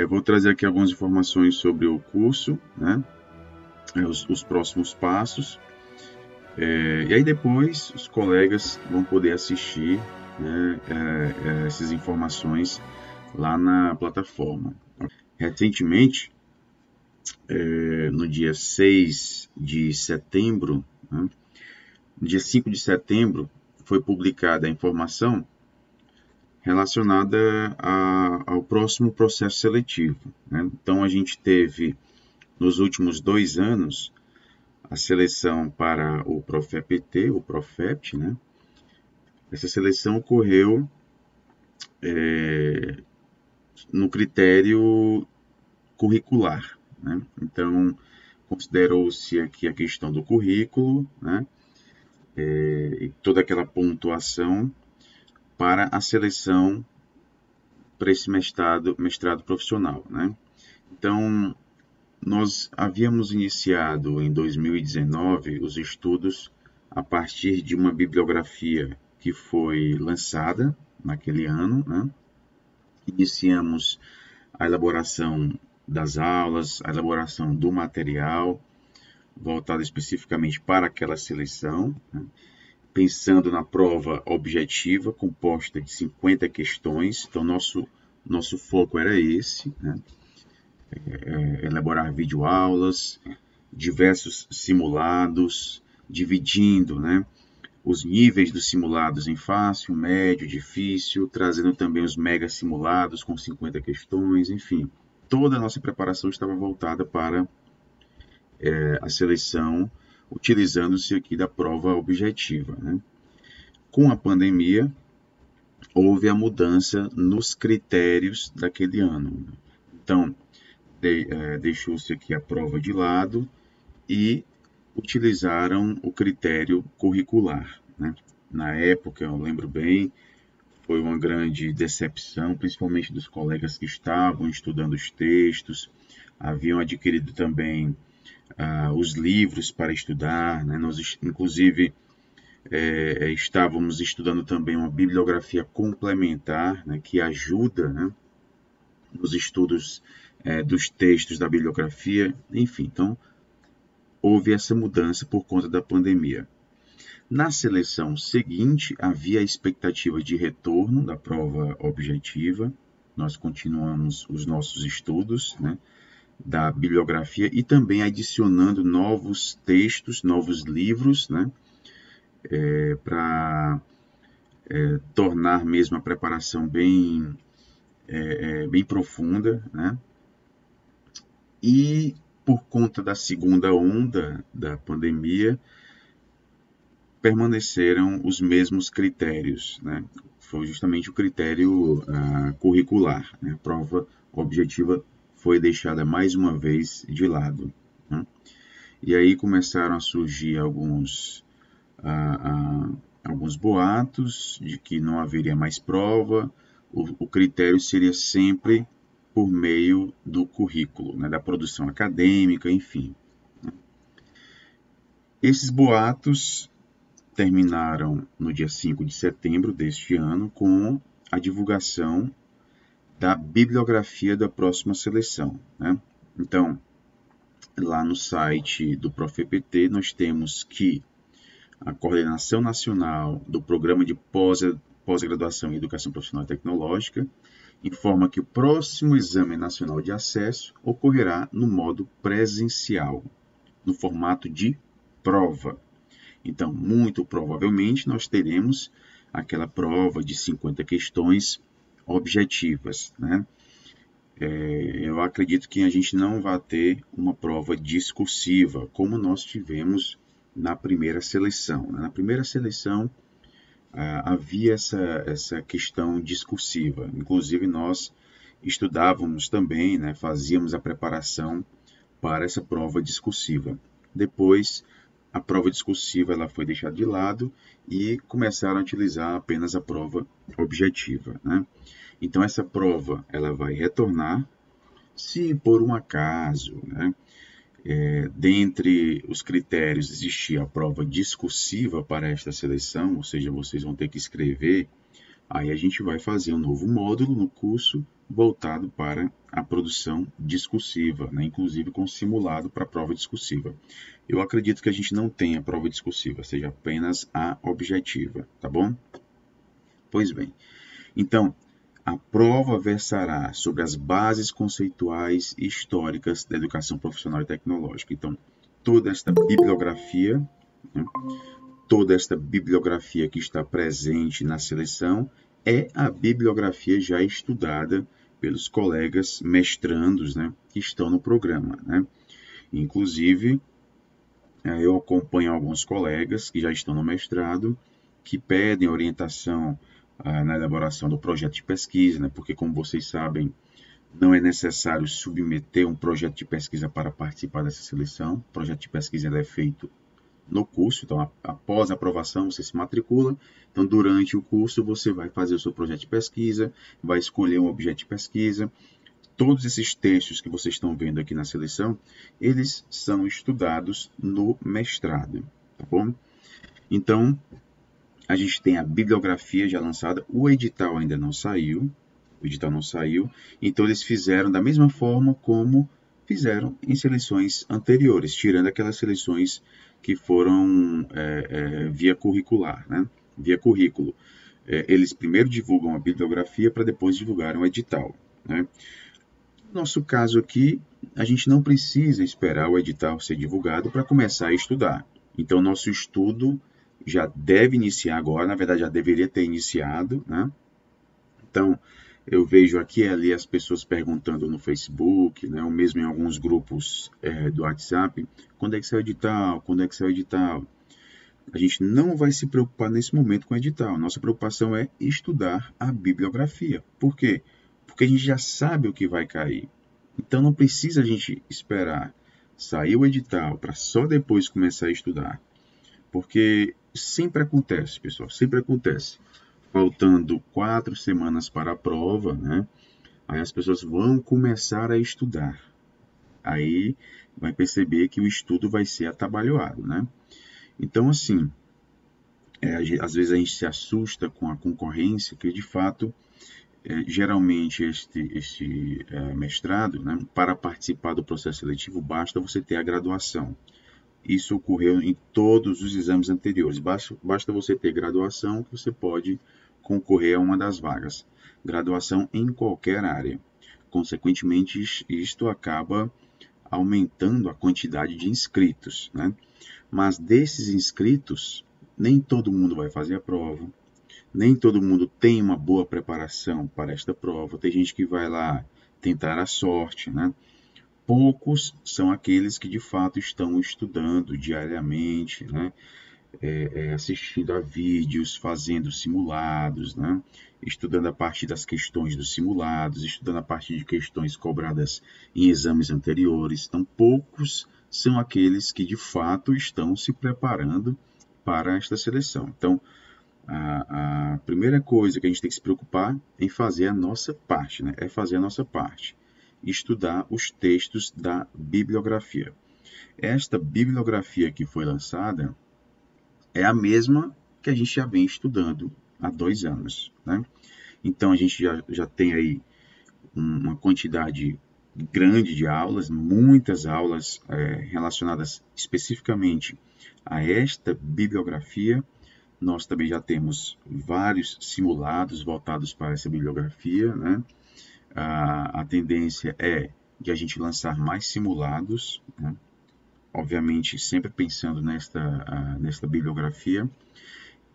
Vou trazer aqui algumas informações sobre o curso, né? Os próximos passos. E aí depois os colegas vão poder assistir, né, essas informações lá na plataforma. Recentemente, no dia 6 de setembro, né, no dia 5 de setembro, foi publicada a informação relacionada ao próximo processo seletivo, né? Então, a gente teve, nos últimos 2 anos, a seleção para o ProfEPT, o ProfEPT, né? Essa seleção ocorreu no critério curricular, né? Então, considerou-se aqui a questão do currículo, né? E toda aquela pontuação para a seleção para esse mestrado profissional, né? Então, nós havíamos iniciado em 2019 os estudos a partir de uma bibliografia que foi lançada naquele ano, né? Iniciamos a elaboração das aulas, a elaboração do material, voltado especificamente para aquela seleção, né? Pensando na prova objetiva, composta de 50 questões. Então, nosso foco era esse, né? Elaborar videoaulas, diversos simulados, dividindo, né, os níveis dos simulados em fácil, médio, difícil, trazendo também os mega simulados com 50 questões, enfim. Toda a nossa preparação estava voltada para a seleção, utilizando-se aqui da prova objetiva, né? Com a pandemia, houve a mudança nos critérios daquele ano. Então, deixou-se aqui a prova de lado e utilizaram o critério curricular, né? Na época, eu lembro bem, foi uma grande decepção, principalmente dos colegas que estavam estudando os textos, haviam adquirido também os livros para estudar, né? Nós, inclusive, estávamos estudando também uma bibliografia complementar, né, que ajuda, né, nos estudos dos textos da bibliografia, enfim. Então, houve essa mudança por conta da pandemia. Na seleção seguinte, havia a expectativa de retorno da prova objetiva. Nós continuamos os nossos estudos, né, da bibliografia e também adicionando novos textos, novos livros, né, para tornar mesmo a preparação bem profunda, né? E por conta da segunda onda da pandemia, permaneceram os mesmos critérios, né? Foi justamente o critério curricular, né? A prova objetiva foi deixada mais uma vez de lado, né? E aí começaram a surgir alguns boatos de que não haveria mais prova. O critério seria sempre por meio do currículo, né, da produção acadêmica, enfim. Esses boatos terminaram no dia 5 de setembro deste ano com a divulgação da bibliografia da próxima seleção, né? Então, lá no site do ProfEPT, nós temos que a Coordenação Nacional do Programa de Pós-Graduação em Educação Profissional e Tecnológica informa que o próximo Exame Nacional de Acesso ocorrerá no modo presencial, no formato de prova. Então, muito provavelmente, nós teremos aquela prova de 50 questões objetivas, né? Eu acredito que a gente não vai ter uma prova discursiva, como nós tivemos na primeira seleção. Na primeira seleção, havia essa questão discursiva. Inclusive, nós estudávamos também, né, fazíamos a preparação para essa prova discursiva. Depois, a prova discursiva ela foi deixada de lado e começaram a utilizar apenas a prova objetiva, né? Então, essa prova ela vai retornar se, por um acaso, né, dentre os critérios existir a prova discursiva para esta seleção, ou seja, vocês vão ter que escrever Aí a gente vai fazer um novo módulo no curso voltado para a produção discursiva, né? Inclusive com simulado para a prova discursiva. Eu acredito que a gente não tenha prova discursiva, seja apenas a objetiva, tá bom? Pois bem, então, a prova versará sobre as bases conceituais e históricas da educação profissional e tecnológica. Então, toda esta bibliografia, né, toda esta bibliografia que está presente na seleção é a bibliografia já estudada pelos colegas mestrandos, né, que estão no programa, né? Inclusive, eu acompanho alguns colegas que já estão no mestrado, que pedem orientação na elaboração do projeto de pesquisa, né? Porque, como vocês sabem, não é necessário submeter um projeto de pesquisa para participar dessa seleção. O projeto de pesquisa é feito no curso, então após a aprovação você se matricula, então durante o curso você vai fazer o seu projeto de pesquisa, vai escolher um objeto de pesquisa. Todos esses textos que vocês estão vendo aqui na seleção, eles são estudados no mestrado, tá bom? Então, a gente tem a bibliografia já lançada, o edital ainda não saiu, então eles fizeram da mesma forma como fizeram em seleções anteriores, tirando aquelas seleções que foram via curricular, né? Via currículo. Eles primeiro divulgam a bibliografia para depois divulgarem o edital, né? No nosso caso aqui, a gente não precisa esperar o edital ser divulgado para começar a estudar. Então, nosso estudo já deve iniciar agora, na verdade já deveria ter iniciado, né? Então, eu vejo aqui e ali as pessoas perguntando no Facebook, né, ou mesmo em alguns grupos do WhatsApp, quando é que sai o edital? Quando é que sai o edital? A gente não vai se preocupar nesse momento com o edital. Nossa preocupação é estudar a bibliografia. Por quê? Porque a gente já sabe o que vai cair. Então não precisa a gente esperar sair o edital para só depois começar a estudar. Porque sempre acontece, pessoal, sempre acontece. Faltando 4 semanas para a prova, né? Aí as pessoas vão começar a estudar. Aí vai perceber que o estudo vai ser atabalhoado, né? Então, assim, às vezes a gente se assusta com a concorrência, que de fato, geralmente este mestrado, né, para participar do processo seletivo, basta você ter a graduação. Isso ocorreu em todos os exames anteriores. Basta você ter graduação que você pode concorrer a uma das vagas. Graduação em qualquer área. Consequentemente, isto acaba aumentando a quantidade de inscritos, né? Mas desses inscritos, nem todo mundo vai fazer a prova, nem todo mundo tem uma boa preparação para esta prova. Tem gente que vai lá tentar a sorte, né? Poucos são aqueles que de fato estão estudando diariamente, né? Assistindo a vídeos, fazendo simulados, né? Estudando a partir das questões dos simulados, estudando a partir de questões cobradas em exames anteriores. Então, poucos são aqueles que de fato estão se preparando para esta seleção. Então, a primeira coisa que a gente tem que se preocupar é em fazer a nossa parte, né? É fazer a nossa parte. Estudar os textos da bibliografia. Esta bibliografia que foi lançada é a mesma que a gente já vem estudando há 2 anos, né? Então, a gente já tem aí uma quantidade grande de aulas, muitas aulas relacionadas especificamente a esta bibliografia. Nós também já temos vários simulados voltados para essa bibliografia, né? A tendência é de a gente lançar mais simulados, né? Obviamente sempre pensando nesta bibliografia.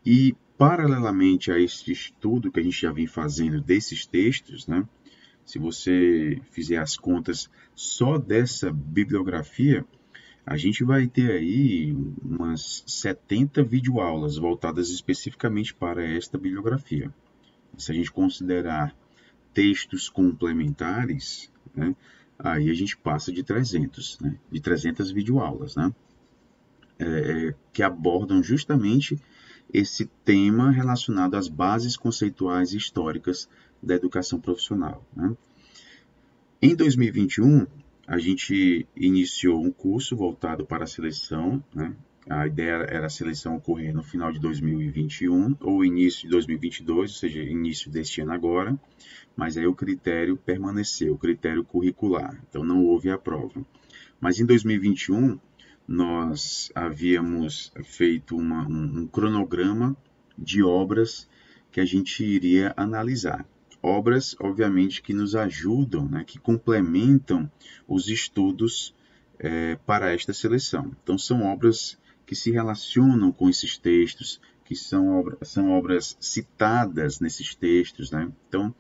E, paralelamente a este estudo que a gente já vem fazendo desses textos, né? Se você fizer as contas só dessa bibliografia, a gente vai ter aí umas 70 videoaulas voltadas especificamente para esta bibliografia. Se a gente considerar textos complementares, né, aí a gente passa de 300, né, de 300 videoaulas, né, que abordam justamente esse tema relacionado às bases conceituais e históricas da educação profissional, né. Em 2021, a gente iniciou um curso voltado para a seleção, né, A ideia era a seleção ocorrer no final de 2021 ou início de 2022, ou seja, início deste ano agora, mas aí o critério permaneceu, o critério curricular, então não houve a prova. Mas em 2021, nós havíamos feito um cronograma de obras que a gente iria analisar. Obras, obviamente, que nos ajudam, né, que complementam os estudos para esta seleção. Então, são obras que se relacionam com esses textos, que são obras citadas nesses textos, né? Então,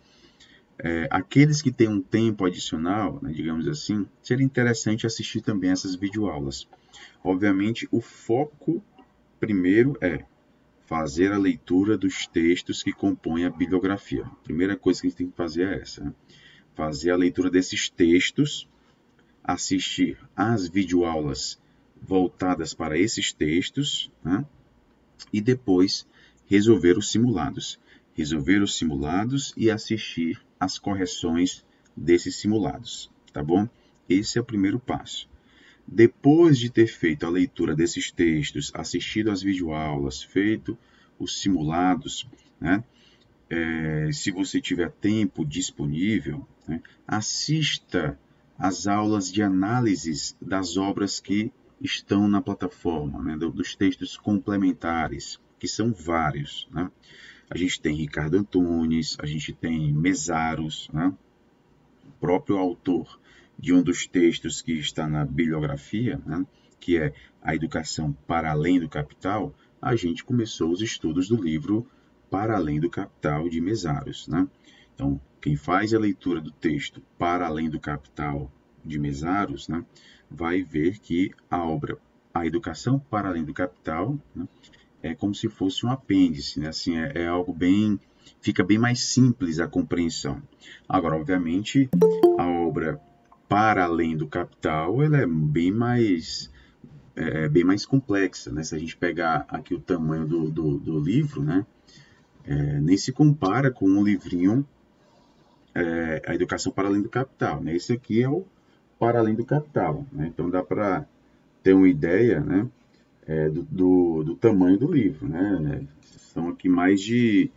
aqueles que têm um tempo adicional, né, digamos assim, seria interessante assistir também essas videoaulas. Obviamente, o foco primeiro é fazer a leitura dos textos que compõem a bibliografia. A primeira coisa que a gente tem que fazer é essa, né? Fazer a leitura desses textos, assistir às videoaulas voltadas para esses textos, né? E depois resolver os simulados. Resolver os simulados e assistir às correções desses simulados, tá bom? Esse é o primeiro passo. Depois de ter feito a leitura desses textos, assistido às videoaulas, feito os simulados, né? Se você tiver tempo disponível, né? Assista às aulas de análises das obras que estão na plataforma, né? Dos textos complementares, que são vários, né? A gente tem Ricardo Antunes, a gente tem Mesaros, né? O próprio autor de um dos textos que está na bibliografia, né? Que é A Educação para Além do Capital. A gente começou os estudos do livro Para Além do Capital, de Mesaros, né? Então, quem faz a leitura do texto Para Além do Capital, de Mesaros, né, vai ver que a obra A Educação para Além do Capital, né, é como se fosse um apêndice, né? Assim, é algo bem... fica bem mais simples a compreensão. Agora, obviamente, a obra Para Além do Capital, ela é bem mais complexa, né? Se a gente pegar aqui o tamanho do livro, né, nem se compara com um livrinho A Educação para Além do Capital, né? Esse aqui é o Para Além do Capital, né? Então dá para ter uma ideia, né, do tamanho do livro, né? São aqui mais de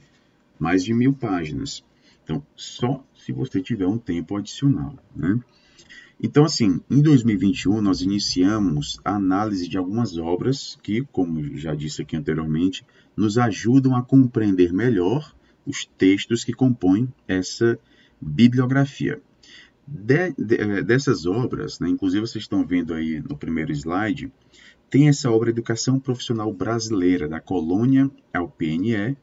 1.000 páginas. Então, só se você tiver um tempo adicional, né? Então, assim, em 2021, nós iniciamos a análise de algumas obras que, como já disse aqui anteriormente, nos ajudam a compreender melhor os textos que compõem essa bibliografia. Dessas obras, né, inclusive vocês estão vendo aí no primeiro slide, tem essa obra Educação Profissional Brasileira, da Colônia ao PNE,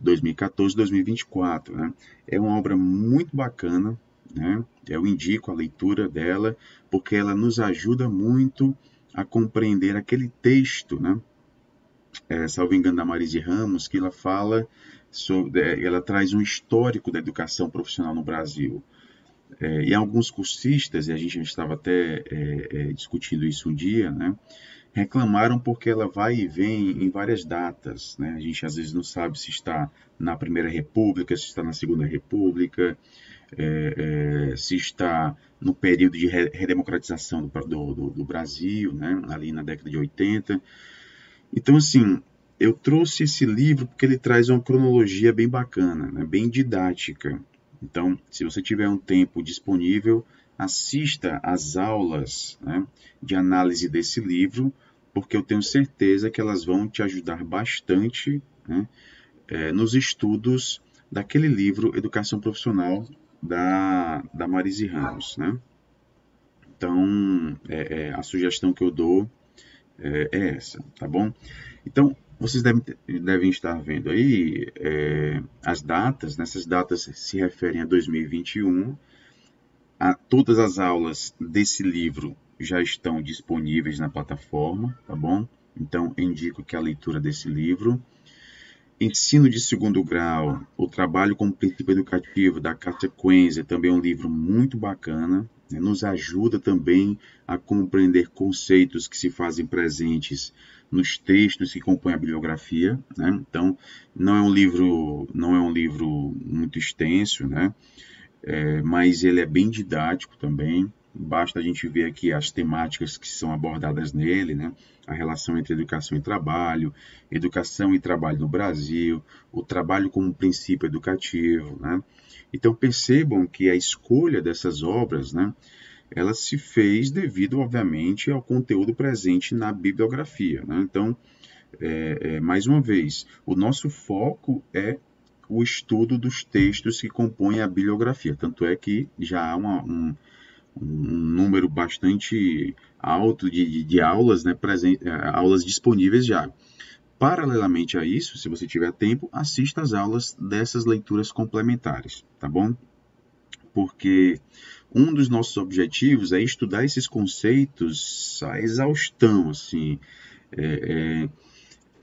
2014-2024. Né? É uma obra muito bacana, né? Eu indico a leitura dela, porque ela nos ajuda muito a compreender aquele texto, né? Salvo engano, da Marise Ramos, que ela fala sobre, ela traz um histórico da educação profissional no Brasil. E alguns cursistas, e a gente estava até discutindo isso um dia, né? Reclamaram porque ela vai e vem em várias datas, né? A gente às vezes não sabe se está na Primeira República, se está na Segunda República, se está no período de redemocratização do Brasil, né? Ali na década de 80. Então, assim, eu trouxe esse livro porque ele traz uma cronologia bem bacana, né? Bem didática. Então, se você tiver um tempo disponível, assista às aulas, né, de análise desse livro, porque eu tenho certeza que elas vão te ajudar bastante, né, nos estudos daquele livro Educação Profissional da Marise Ramos, né? Então, a sugestão que eu dou é essa, tá bom? Então, vocês devem estar vendo aí as datas. Nessas datas se referem a 2021. Todas as aulas desse livro já estão disponíveis na plataforma, tá bom? Então, indico que a leitura desse livro. Ensino de Segundo Grau, o Trabalho como Princípio Educativo, da Cássia Quenzer, também é um livro muito bacana, né? Nos ajuda também a compreender conceitos que se fazem presentes nos textos que compõem a bibliografia, né? Então, não é um livro muito extenso, né? Mas ele é bem didático também. basta a gente ver aqui as temáticas que são abordadas nele, né? A relação entre educação e trabalho no Brasil, o trabalho como princípio educativo, né? Então percebam que a escolha dessas obras, né, ela se fez devido, obviamente, ao conteúdo presente na bibliografia, né? Então, mais uma vez, o nosso foco é o estudo dos textos que compõem a bibliografia. Tanto é que já há um número bastante alto de aulas, né, aulas disponíveis já. Paralelamente a isso, se você tiver tempo, assista às aulas dessas leituras complementares, tá bom? Porque um dos nossos objetivos é estudar esses conceitos à exaustão, assim,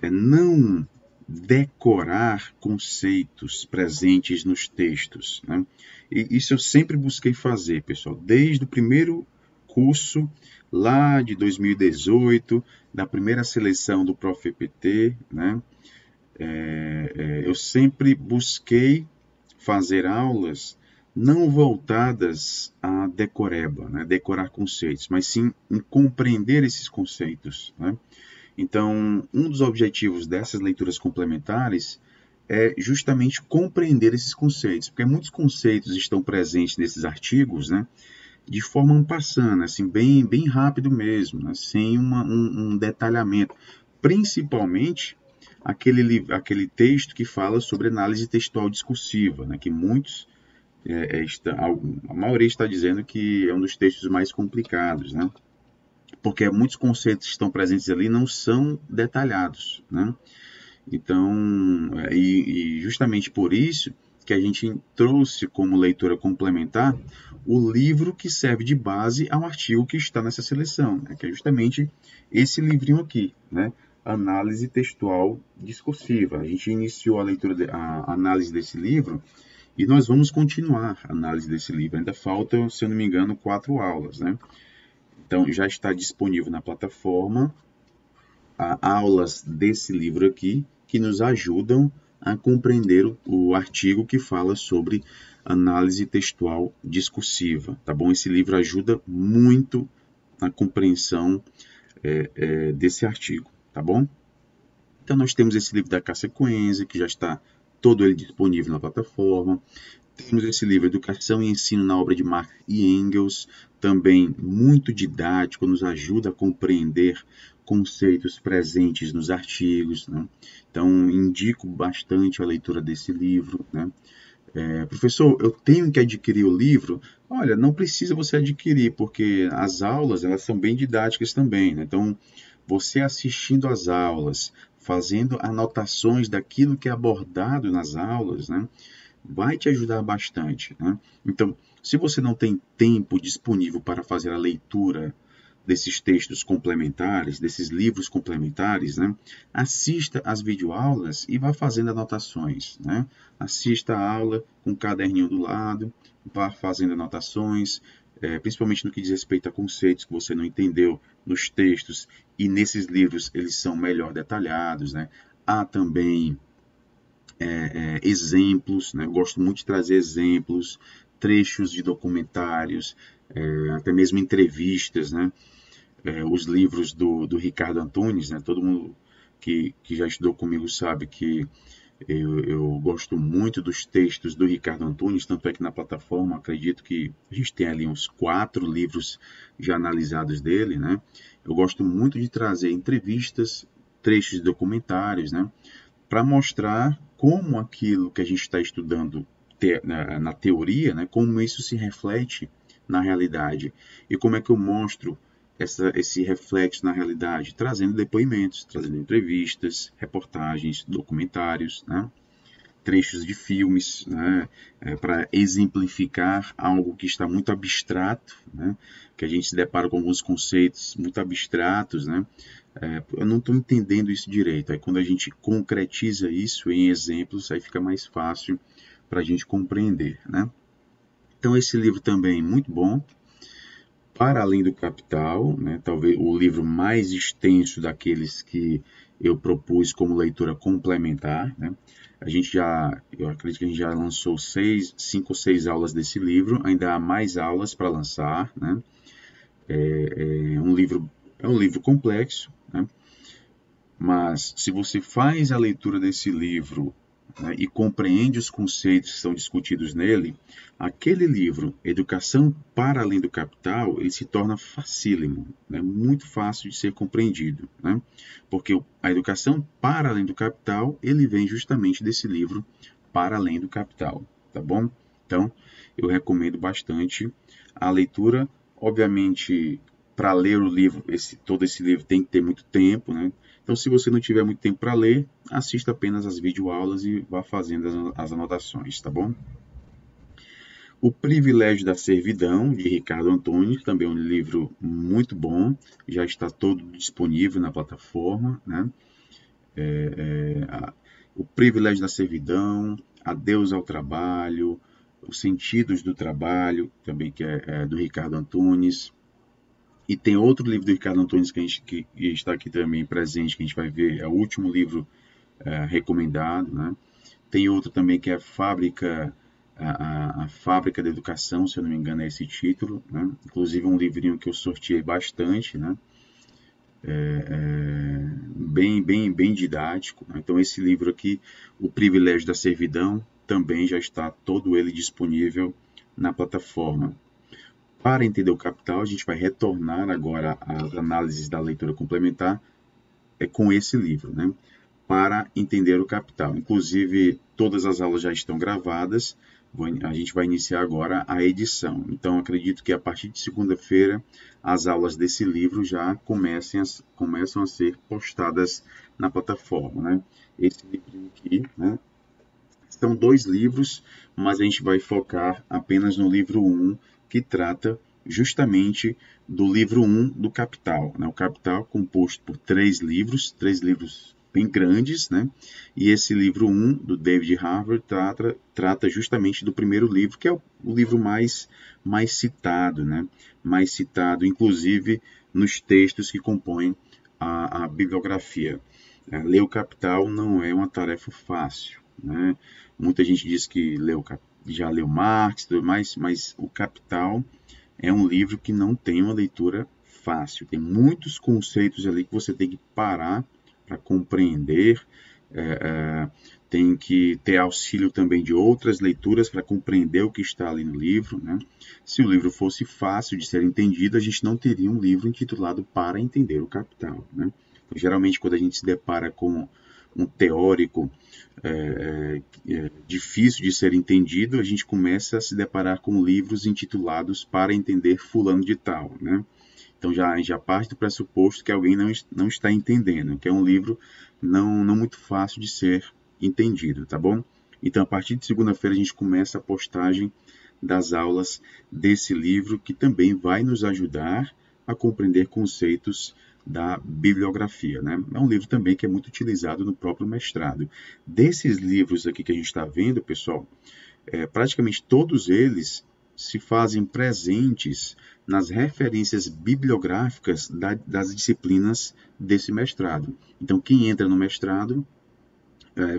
não decorar conceitos presentes nos textos, né? E isso eu sempre busquei fazer, pessoal, desde o primeiro curso, lá de 2018, da primeira seleção do Prof. EPT, né? Eu sempre busquei fazer aulas não voltadas a decoreba, né? Decorar conceitos, mas sim em compreender esses conceitos, né? Então, um dos objetivos dessas leituras complementares é justamente compreender esses conceitos, porque muitos conceitos estão presentes nesses artigos, né, de forma passando, assim, bem rápido mesmo, né, sem um detalhamento, principalmente aquele texto que fala sobre análise textual discursiva, né, que muitos, a maioria está dizendo que é um dos textos mais complicados, né, porque muitos conceitos que estão presentes ali não são detalhados, né? Então, justamente por isso que a gente trouxe como leitura complementar o livro que serve de base ao artigo que está nessa seleção, né? Que é justamente esse livrinho aqui, né? Análise textual discursiva. A gente iniciou a análise desse livro e nós vamos continuar a análise desse livro. Ainda faltam, se eu não me engano, 4 aulas, né? Então, já está disponível na plataforma aulas desse livro aqui, que nos ajudam a compreender o artigo que fala sobre análise textual discursiva, tá bom? Esse livro ajuda muito na compreensão desse artigo, tá bom? Então, nós temos esse livro da Cássia Coenza, que já está todo ele disponível na plataforma. Temos esse livro, Educação e Ensino na Obra de Marx e Engels, também muito didático, nos ajuda a compreender conceitos presentes nos artigos, né? Então, indico bastante a leitura desse livro, né? Professor, eu tenho que adquirir o livro? Olha, não precisa você adquirir, porque as aulas, elas são bem didáticas também, né? Então, você assistindo às aulas, fazendo anotações daquilo que é abordado nas aulas, né, vai te ajudar bastante, né? Então, se você não tem tempo disponível para fazer a leitura desses textos complementares, desses livros complementares, né, assista às videoaulas e vá fazendo anotações, né? Assista a aula com um caderninho do lado, vá fazendo anotações, principalmente no que diz respeito a conceitos que você não entendeu nos textos, e nesses livros eles são melhor detalhados, né? Há também exemplos, né? Eu gosto muito de trazer exemplos, trechos de documentários, até mesmo entrevistas, né? Os livros do Ricardo Antunes, né? Todo mundo que já estudou comigo sabe que eu gosto muito dos textos do Ricardo Antunes, tanto é que na plataforma acredito que a gente tem ali uns 4 livros já analisados dele, né? Eu gosto muito de trazer entrevistas, trechos de documentários, né? Para mostrar como aquilo que a gente está estudando na teoria, né? Como isso se reflete na realidade. E como é que eu mostro esse reflexo na realidade, trazendo depoimentos, trazendo entrevistas, reportagens, documentários, né? Trechos de filmes, né? Para exemplificar algo que está muito abstrato, né? Que a gente se depara com alguns conceitos muito abstratos, né? Eu não estou entendendo isso direito. Aí quando a gente concretiza isso em exemplos, aí fica mais fácil para a gente compreender, né? Então esse livro também é muito bom. Para além do Capital, né, talvez o livro mais extenso daqueles que eu propus como leitura complementar, né? Eu acredito que a gente já lançou 5 ou 6 aulas desse livro, ainda há mais aulas para lançar, né? É um livro complexo, né? Mas se você faz a leitura desse livro, né, e compreende os conceitos que são discutidos nele, aquele livro, Educação para Além do Capital, ele se torna facílimo, né, muito fácil de ser compreendido, né, porque a educação para além do capital, ele vem justamente desse livro Para Além do Capital, tá bom? Então, eu recomendo bastante a leitura. Obviamente, para ler o livro, todo esse livro tem que ter muito tempo, né? Então, se você não tiver muito tempo para ler, assista apenas as videoaulas e vá fazendo as anotações, tá bom? O Privilégio da Servidão, de Ricardo Antunes, também é um livro muito bom, já está todo disponível na plataforma, né? O Privilégio da Servidão, Adeus ao Trabalho, Os Sentidos do Trabalho, também que é do Ricardo Antunes. E tem outro livro do Ricardo Antunes que está aqui também presente, que a gente vai ver, é o último livro recomendado, né? Tem outro também que é a Fábrica da Educação, se eu não me engano é esse título, né? Inclusive um livrinho que eu sorteei bastante, né? Bem didático, né? Então esse livro aqui, O Privilégio da Servidão, também já está todo ele disponível na plataforma. Para entender o capital, a gente vai retornar agora às análises da leitura complementar com esse livro, né? Para entender o capital. Inclusive, todas as aulas já estão gravadas, a gente vai iniciar agora a edição. Então, acredito que a partir de segunda-feira, as aulas desse livro já começam a ser postadas na plataforma, né? Esse livro aqui, né? São 2 livros, mas a gente vai focar apenas no livro 1, que trata justamente do livro 1 do Capital, né? O Capital composto por 3 livros bem grandes, né? E esse livro 1 do David Harvey trata justamente do primeiro livro, que é o livro mais citado, né? Mais citado, inclusive, nos textos que compõem a bibliografia. Ler o Capital não é uma tarefa fácil, né? Muita gente diz que já leu Marx, mas o Capital é um livro que não tem uma leitura fácil. Tem muitos conceitos ali que você tem que parar para compreender, tem que ter auxílio também de outras leituras para compreender o que está ali no livro, né? Se o livro fosse fácil de ser entendido, a gente não teria um livro intitulado Para Entender o Capital, né? Então, geralmente, quando a gente se depara com um teórico difícil de ser entendido, a gente começa a se deparar com livros intitulados Para Entender Fulano de Tal, né? Então já parte do pressuposto que alguém não está entendendo, que é um livro não muito fácil de ser entendido, tá bom? Então, a partir de segunda-feira, a gente começa a postagem das aulas desse livro, que também vai nos ajudar a compreender conceitos da bibliografia, né? É um livro também que é muito utilizado no próprio mestrado. Desses livros aqui que a gente está vendo, pessoal, praticamente todos eles se fazem presentes nas referências bibliográficas das disciplinas desse mestrado. Então, quem entra no mestrado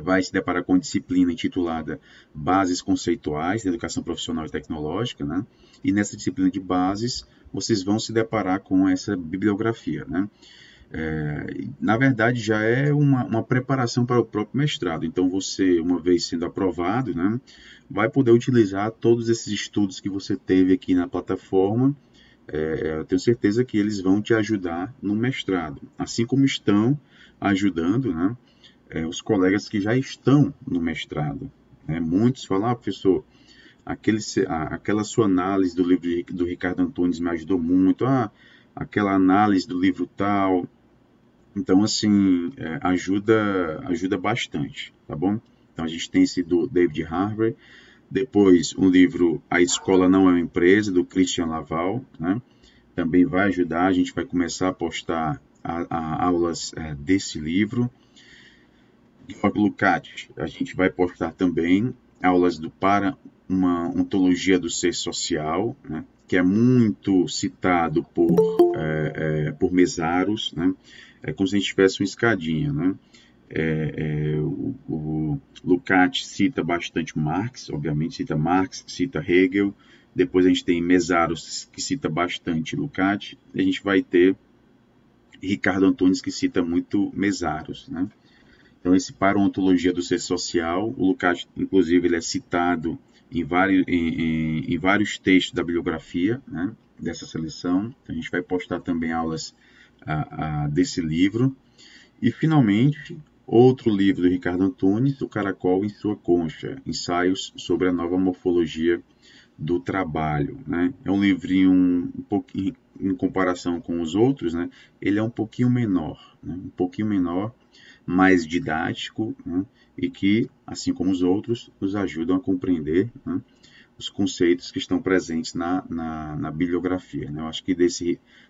vai se deparar com a disciplina intitulada Bases Conceituais da Educação Profissional e Tecnológica, né? E nessa disciplina de bases, vocês vão se deparar com essa bibliografia, né? Na verdade, já é uma preparação para o próprio mestrado. Então, você, uma vez sendo aprovado, né, vai poder utilizar todos esses estudos que você teve aqui na plataforma. Eu tenho certeza que eles vão te ajudar no mestrado, assim como estão ajudando, né, os colegas que já estão no mestrado, né? Muitos falam, professor, aquela sua análise do livro do Ricardo Antunes me ajudou muito, aquela análise do livro tal. Então, assim, ajuda bastante, tá bom? Então, a gente tem esse do David Harvey, depois um livro A Escola Não é uma Empresa, do Christian Laval, né? Também vai ajudar, a gente vai começar a postar aulas desse livro. Georg Lukács, a gente vai postar também aulas para uma ontologia do ser social, né? Que é muito citado por Mesaros, né? É como se a gente tivesse uma escadinha, né? O Lukács cita bastante Marx, obviamente cita Marx, cita Hegel. Depois a gente tem Mésaros, que cita bastante Lukács. E a gente vai ter Ricardo Antunes, que cita muito Mésaros, né? Então, esse Para a Ontologia do Ser Social, o Lukács, inclusive, ele é citado em vários textos da bibliografia, né, dessa seleção. Então, a gente vai postar também aulas desse livro. E, finalmente, outro livro do Ricardo Antunes, O Caracol em Sua Concha, Ensaios sobre a Nova Morfologia do Trabalho, né? É um livrinho um pouquinho, em comparação com os outros, né? Ele é um pouquinho menor, né? Um pouquinho menor, mais didático, né? E que, assim como os outros, nos ajudam a compreender, né, os conceitos que estão presentes na bibliografia, né? Eu acho que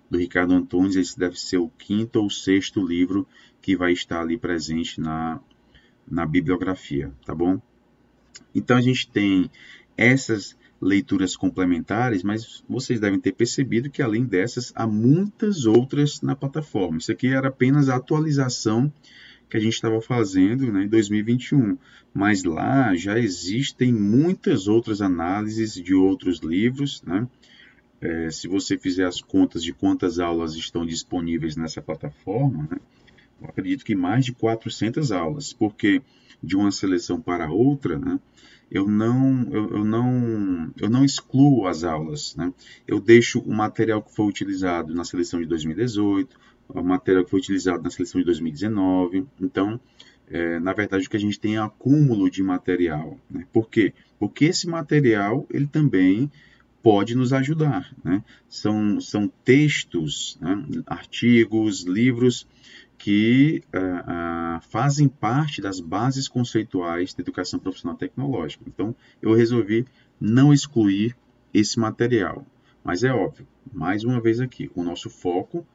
do Ricardo Antunes, esse deve ser o 5º ou 6º livro que vai estar ali presente na bibliografia, tá bom? Então, a gente tem essas leituras complementares, mas vocês devem ter percebido que, além dessas, há muitas outras na plataforma. Isso aqui era apenas a atualização que a gente estava fazendo, né, em 2021, mas lá já existem muitas outras análises de outros livros, né? Se você fizer as contas de quantas aulas estão disponíveis nessa plataforma, né, eu acredito que mais de 400 aulas, porque de uma seleção para outra, né, eu não excluo as aulas, né? Eu deixo o material que foi utilizado na seleção de 2018, o material que foi utilizado na seleção de 2019. Então, na verdade, o que a gente tem é acúmulo de material, né? Por quê? Porque esse material, ele também pode nos ajudar, né? São textos, né, artigos, livros que fazem parte das bases conceituais da educação profissional tecnológica. Então, eu resolvi não excluir esse material. Mas é óbvio, mais uma vez aqui, o nosso foco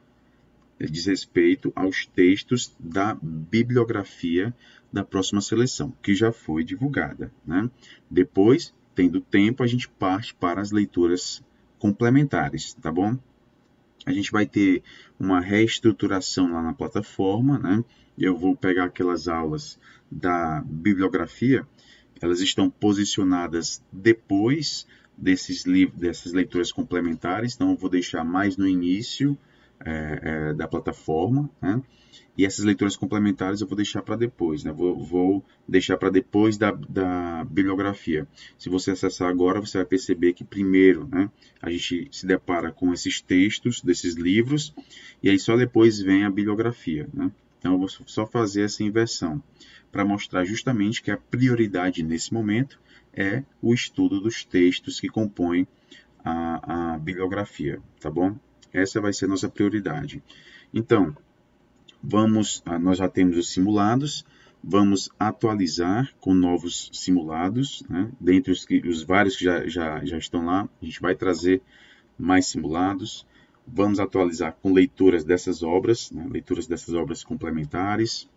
diz respeito aos textos da bibliografia da próxima seleção, que já foi divulgada, né? Depois, tendo tempo, a gente parte para as leituras complementares, tá bom? A gente vai ter uma reestruturação lá na plataforma, né? Eu vou pegar aquelas aulas da bibliografia, elas estão posicionadas depois dessas leituras complementares, então eu vou deixar mais no início da plataforma, né? E essas leituras complementares eu vou deixar para depois, né? Vou deixar para depois da bibliografia. Se você acessar agora, você vai perceber que primeiro, né, a gente se depara com esses textos desses livros, e aí só depois vem a bibliografia, né? Então eu vou só fazer essa inversão, para mostrar justamente que a prioridade nesse momento é o estudo dos textos que compõem a bibliografia, tá bom? Essa vai ser a nossa prioridade. Então, nós já temos os simulados, vamos atualizar com novos simulados, né? Dentre os vários que já estão lá, a gente vai trazer mais simulados, vamos atualizar com leituras dessas obras, né? Leituras dessas obras complementares.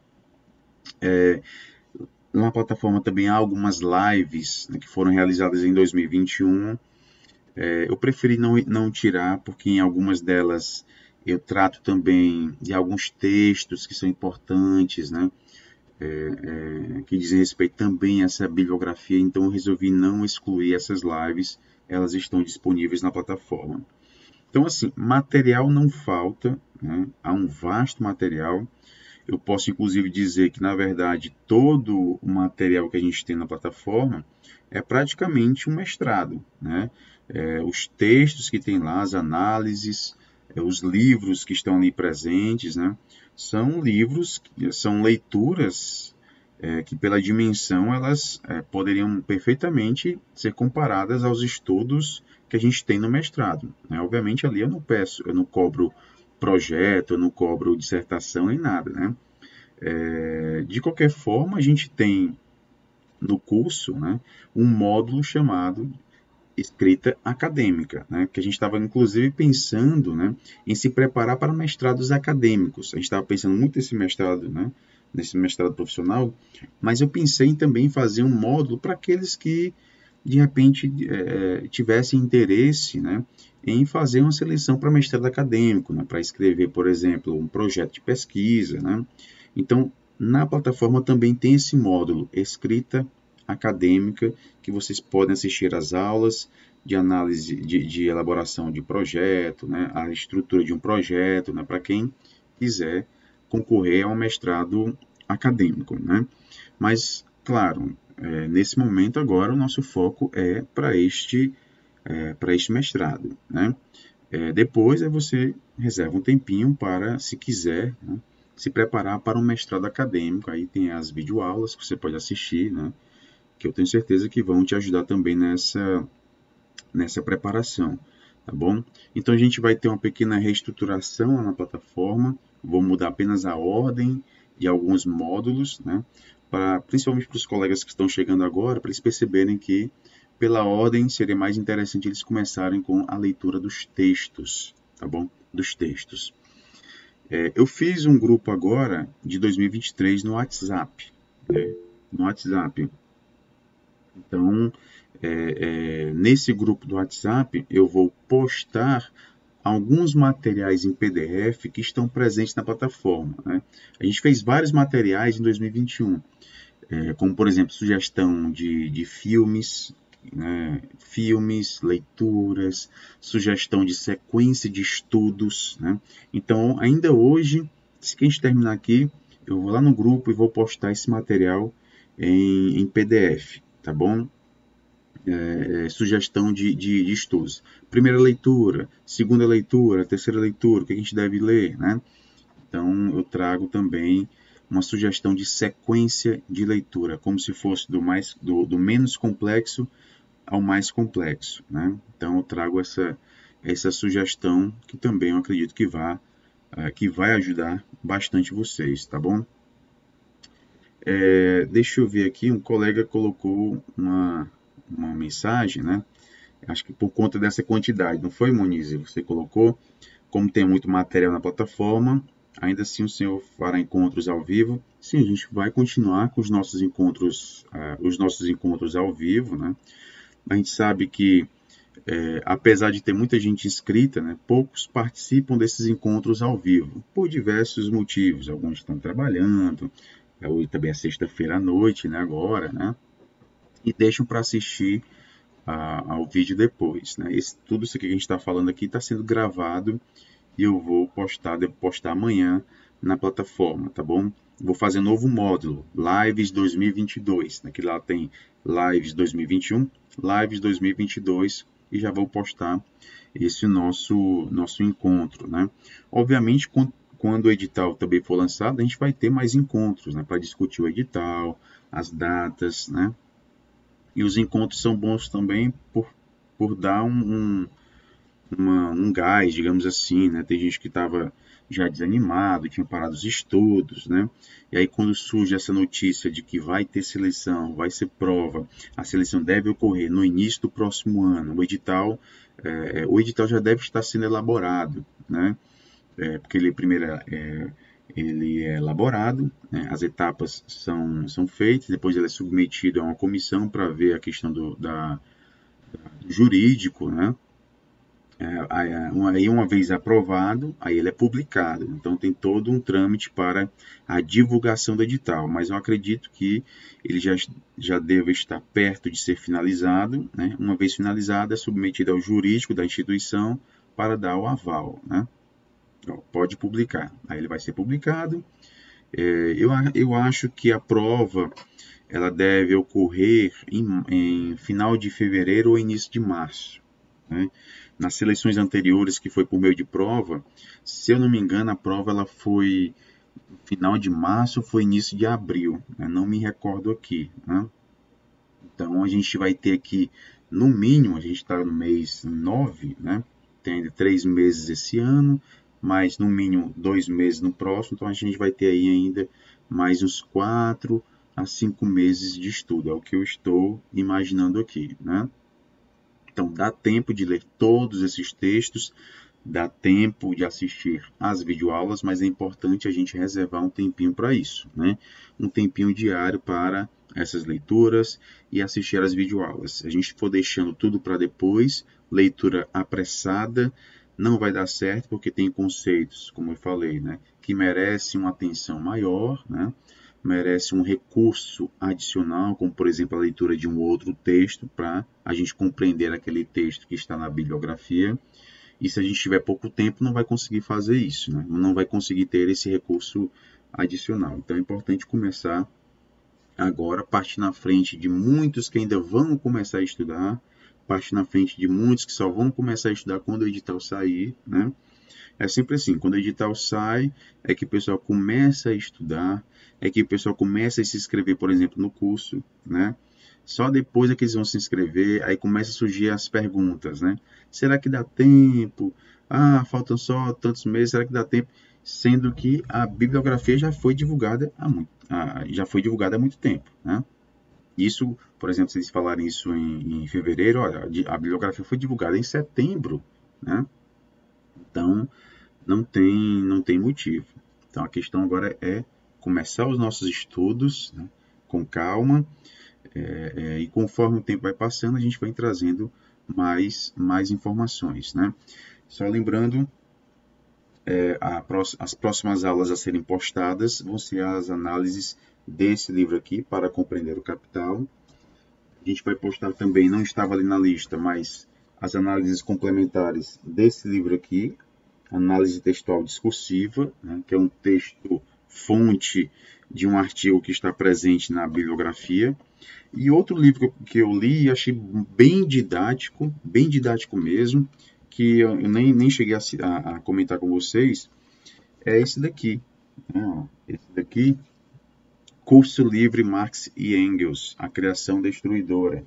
Na plataforma também há algumas lives, né, que foram realizadas em 2021. Eu preferi não tirar, porque em algumas delas eu trato também de alguns textos que são importantes, né, que dizem respeito também a essa bibliografia, então eu resolvi não excluir essas lives, elas estão disponíveis na plataforma. Então, assim, material não falta, né, há um vasto material. Eu posso, inclusive, dizer que, na verdade, todo o material que a gente tem na plataforma é praticamente um mestrado, né? Os textos que tem lá, as análises, os livros que estão ali presentes, né? São livros, são leituras que, pela dimensão, elas poderiam perfeitamente ser comparadas aos estudos que a gente tem no mestrado, né? Obviamente, ali eu não cobro projeto, eu não cobro dissertação nem nada, né? De qualquer forma, a gente tem no curso, né, um módulo chamado escrita acadêmica, né, que a gente estava inclusive pensando, né, em se preparar para mestrados acadêmicos. A gente estava pensando muito nesse mestrado, né, nesse mestrado profissional, mas eu pensei também em fazer um módulo para aqueles que de repente tivessem interesse, né, em fazer uma seleção para mestrado acadêmico, né, para escrever, por exemplo, um projeto de pesquisa, né. Então, Na plataforma também tem esse módulo, escrita acadêmica, que vocês podem assistir às aulas de análise, de elaboração de projeto, né, a estrutura de um projeto, né, para quem quiser concorrer a um mestrado acadêmico, né? Mas, claro, nesse momento agora o nosso foco é para este mestrado, né? Depois você reserva um tempinho para, se quiser, né, se preparar para um mestrado acadêmico. Aí tem as videoaulas que você pode assistir, né, que eu tenho certeza que vão te ajudar também nessa preparação, tá bom? Então a gente vai ter uma pequena reestruturação na plataforma, vou mudar apenas a ordem de alguns módulos, né, principalmente para os colegas que estão chegando agora, para eles perceberem que pela ordem seria mais interessante eles começarem com a leitura dos textos, tá bom? Dos textos. Eu fiz um grupo agora de 2023 no WhatsApp, né? No WhatsApp. Então, nesse grupo do WhatsApp, eu vou postar alguns materiais em PDF que estão presentes na plataforma, né? A gente fez vários materiais em 2021, como, por exemplo, sugestão de filmes, né? Filmes, leituras, sugestão de sequência de estudos, né? Então, ainda hoje, se a gente terminar aqui, eu vou lá no grupo e vou postar esse material em PDF, tá bom? Sugestão de estudos. Primeira leitura, segunda leitura, terceira leitura, o que a gente deve ler, né? Então, eu trago também uma sugestão de sequência de leitura, como se fosse do menos complexo ao mais complexo, né? Então, eu trago essa sugestão que também eu acredito que vai ajudar bastante vocês, tá bom? Deixa eu ver aqui, um colega colocou uma mensagem, né? Acho que por conta dessa quantidade, não foi, Moniz? Você colocou, como tem muito material na plataforma, ainda assim o senhor fará encontros ao vivo? Sim, a gente vai continuar com os nossos encontros ao vivo, né? A gente sabe que, apesar de ter muita gente inscrita, né, poucos participam desses encontros ao vivo, por diversos motivos. Alguns estão trabalhando, hoje também é sexta-feira à noite, né, agora, né? E deixam para assistir ao vídeo depois, né? Tudo isso que a gente está falando aqui está sendo gravado e eu vou devo postar amanhã na plataforma, tá bom? Vou fazer um novo módulo, Lives 2022, né? Que lá tem Lives 2021, Lives 2022 e já vou postar esse nosso encontro, né? Obviamente, quando o edital também for lançado, a gente vai ter mais encontros, né? Para discutir o edital, as datas, né? E os encontros são bons também por dar um gás, digamos assim, né? Tem gente que estava já desanimado, tinha parado os estudos, né? E aí quando surge essa notícia de que vai ter seleção, vai ser prova, a seleção deve ocorrer no início do próximo ano, o edital já deve estar sendo elaborado, né? Porque ele é elaborado, né? As etapas são feitas, depois ele é submetido a uma comissão para ver a questão do jurídico, né? Aí uma vez aprovado, aí ele é publicado. Então tem todo um trâmite para a divulgação do edital, mas eu acredito que ele já deve estar perto de ser finalizado, né? Uma vez finalizado, é submetido ao jurídico da instituição para dar o aval, né? Pode publicar. Aí ele vai ser publicado. Eu acho que a prova ela deve ocorrer em final de fevereiro ou início de março, né? Nas seleções anteriores, que foi por meio de prova, se eu não me engano, a prova ela foi final de março ou foi início de abril, né? Não me recordo aqui, né? Então a gente vai ter aqui, no mínimo, a gente está no mês 9, né? Tem ainda 3 meses esse ano, mais no mínimo 2 meses no próximo, então a gente vai ter aí ainda mais uns 4 a 5 meses de estudo, é o que eu estou imaginando aqui, né? Então, dá tempo de ler todos esses textos, dá tempo de assistir às videoaulas, mas é importante a gente reservar um tempinho para isso, né? Um tempinho diário para essas leituras e assistir às videoaulas. Se a gente for deixando tudo para depois, leitura apressada, não vai dar certo, porque tem conceitos, como eu falei, né, que merecem uma atenção maior, né? merece um recurso adicional, como por exemplo a leitura de um outro texto para a gente compreender aquele texto que está na bibliografia. E se a gente tiver pouco tempo, não vai conseguir fazer isso, né? Não vai conseguir ter esse recurso adicional. Então é importante começar agora, partir na frente de muitos que ainda vão começar a estudar, partir na frente de muitos que só vão começar a estudar quando o edital sair, né? É sempre assim, quando o edital sai, é que o pessoal começa a estudar, é que o pessoal começa a se inscrever, por exemplo, no curso, né? Só depois é que eles vão se inscrever, aí começa a surgir as perguntas, né? Será que dá tempo? Ah, faltam só tantos meses, será que dá tempo? Sendo que a bibliografia já foi divulgada há muito tempo, né? Isso, por exemplo, se eles falarem isso em fevereiro, olha, a bibliografia foi divulgada em setembro, né? Então, não tem motivo. Então, a questão agora é começar os nossos estudos, né, com calma, e conforme o tempo vai passando, a gente vai trazendo mais informações, né? Só lembrando, as próximas aulas a serem postadas vão ser as análises desse livro aqui, para compreender o capital. A gente vai postar também, não estava ali na lista, mas as análises complementares desse livro aqui, análise textual discursiva, né, que é um texto fonte de um artigo que está presente na bibliografia. E outro livro que eu li e achei bem didático mesmo, que eu nem cheguei a comentar com vocês, é esse daqui. Né? Esse daqui, Curso Livre Marx e Engels, A Criação Destruidora.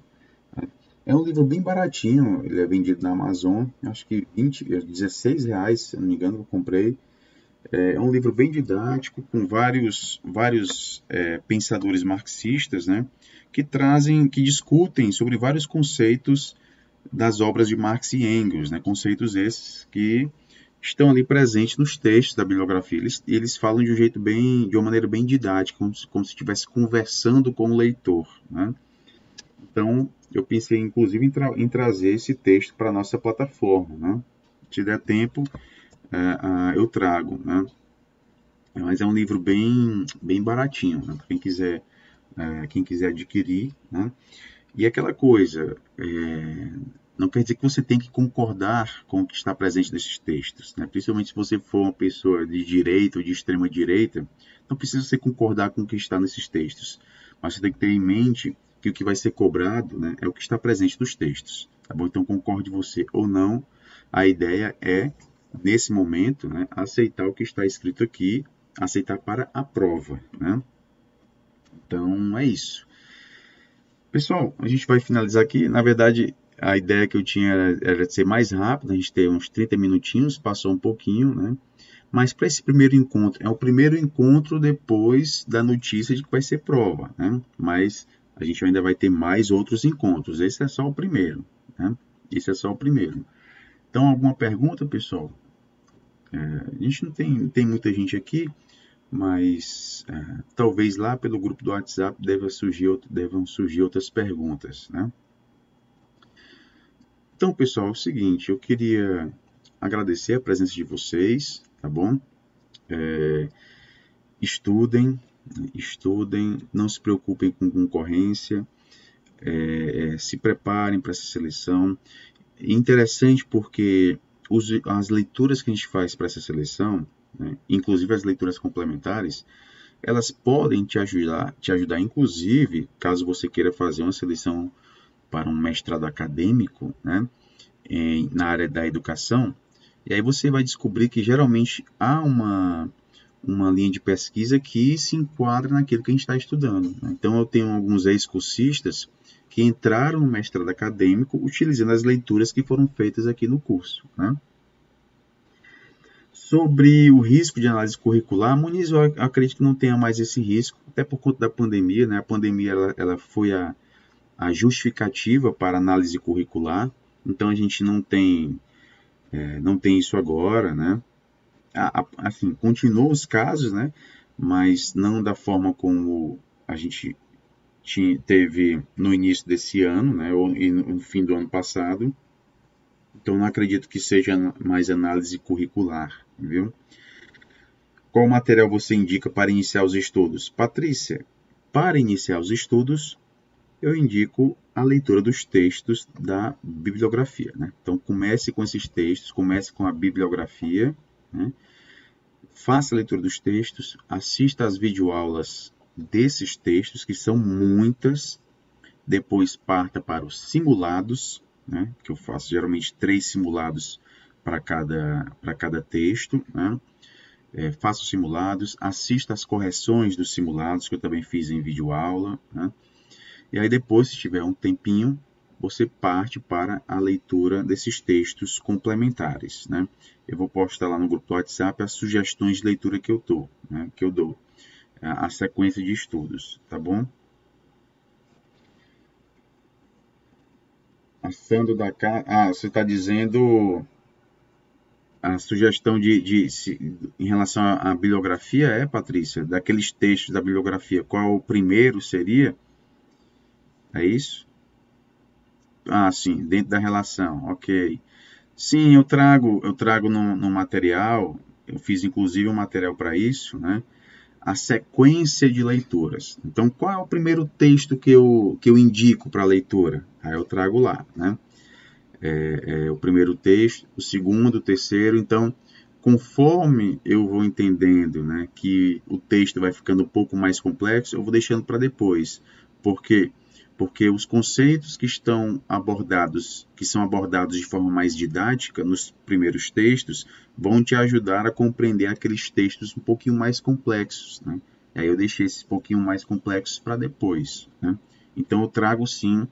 É um livro bem baratinho, ele é vendido na Amazon, acho que R$16, se não me engano, eu comprei. É um livro bem didático, com vários pensadores marxistas, né, que discutem sobre vários conceitos das obras de Marx e Engels, né, conceitos esses que estão ali presentes nos textos da bibliografia. Eles falam de uma maneira bem didática, como se estivesse conversando com o leitor, né? Então, eu pensei, inclusive, em trazer esse texto para a nossa plataforma, né? Se der tempo, eu trago, né? Mas é um livro bem baratinho, né? Para quem quiser adquirir, né? E aquela coisa, não quer dizer que você tem que concordar com o que está presente nesses textos, né? Principalmente se você for uma pessoa de direita ou de extrema direita, não precisa você concordar com o que está nesses textos, mas você tem que ter em mente que o que vai ser cobrado, né, é o que está presente nos textos, tá bom? Então, concorde você ou não, a ideia é, nesse momento, né, aceitar o que está escrito aqui, aceitar para a prova, né? Então, é isso. Pessoal, a gente vai finalizar aqui. Na verdade, a ideia que eu tinha era de ser mais rápido, a gente ter uns 30 minutinhos, passou um pouquinho, né? Mas para esse primeiro encontro, é o primeiro encontro depois da notícia de que vai ser prova, né? Mas a gente ainda vai ter mais outros encontros. Esse é só o primeiro, né? Esse é só o primeiro. Então, alguma pergunta, pessoal? A gente não tem muita gente aqui, mas talvez lá pelo grupo do WhatsApp devam surgir outras perguntas, né? Então, pessoal, é o seguinte, eu queria agradecer a presença de vocês, tá bom? Estudem, não se preocupem com concorrência, se preparem para essa seleção. É interessante porque as leituras que a gente faz para essa seleção, né, inclusive as leituras complementares, elas podem te ajudar, inclusive, caso você queira fazer uma seleção para um mestrado acadêmico, né, na área da educação, e aí você vai descobrir que geralmente há uma linha de pesquisa que se enquadra naquilo que a gente está estudando, né? Então, eu tenho alguns ex-cursistas que entraram no mestrado acadêmico utilizando as leituras que foram feitas aqui no curso, né? Sobre o risco de análise curricular, Muniz, eu acredito que não tenha mais esse risco, até por conta da pandemia, né? A pandemia ela foi a justificativa para análise curricular, então a gente não tem isso agora, né? Assim, continuam os casos, né? Mas não da forma como a gente teve no início desse ano, né? Ou no fim do ano passado. Então, não acredito que seja mais análise curricular, viu? Qual material você indica para iniciar os estudos? Patrícia, para iniciar os estudos, eu indico a leitura dos textos da bibliografia, né? Então, comece com esses textos, comece com a bibliografia, né? Faça a leitura dos textos, assista às videoaulas desses textos, que são muitas, depois parta para os simulados, né? Que eu faço geralmente 3 simulados para cada texto, né? Faça os simulados, assista às correções dos simulados, que eu também fiz em videoaula, né? E aí depois, se tiver um tempinho, você parte para a leitura desses textos complementares, né? Eu vou postar lá no grupo do WhatsApp as sugestões de leitura que eu dou, né? A sequência de estudos, tá bom? A Sandro da Casa... você está dizendo a sugestão em relação à bibliografia, Patrícia? Daqueles textos da bibliografia, qual o primeiro seria? É isso? Ah, sim, dentro da relação, ok. Sim, eu trago no material, eu fiz inclusive um material para isso, né? A sequência de leituras. Então, qual é o primeiro texto que eu indico para leitura? Aí eu trago lá, né? O primeiro texto, o segundo, o terceiro. Então, conforme eu vou entendendo, né, que o texto vai ficando um pouco mais complexo, eu vou deixando para depois. Por quê? Porque os conceitos que são abordados de forma mais didática nos primeiros textos, vão te ajudar a compreender aqueles textos um pouquinho mais complexos, né? E aí eu deixei esses pouquinho mais complexos para depois, né? Então eu trago sim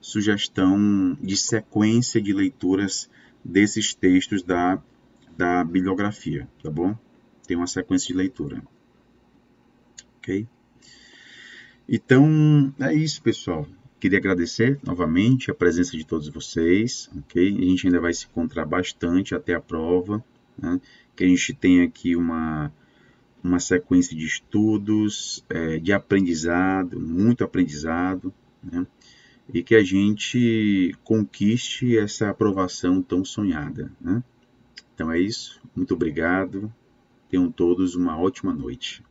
sugestão de sequência de leituras desses textos da bibliografia, tá bom? Tem uma sequência de leitura, ok? Então, é isso, pessoal. Queria agradecer novamente a presença de todos vocês, ok? A gente ainda vai se encontrar bastante até a prova, né? Que a gente tenha aqui uma sequência de estudos, de aprendizado, muito aprendizado, né? E que a gente conquiste essa aprovação tão sonhada, né? Então é isso. Muito obrigado. Tenham todos uma ótima noite.